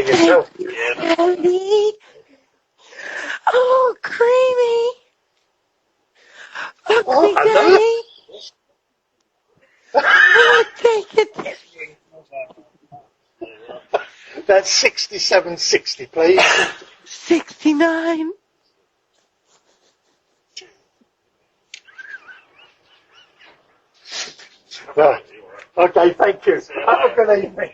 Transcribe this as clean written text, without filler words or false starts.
yourself. Daddy. Oh, creamy. Ugly Daddy. Oh, take it. That's 67.60, please. 69. Right. Okay, thank you. Have a good evening.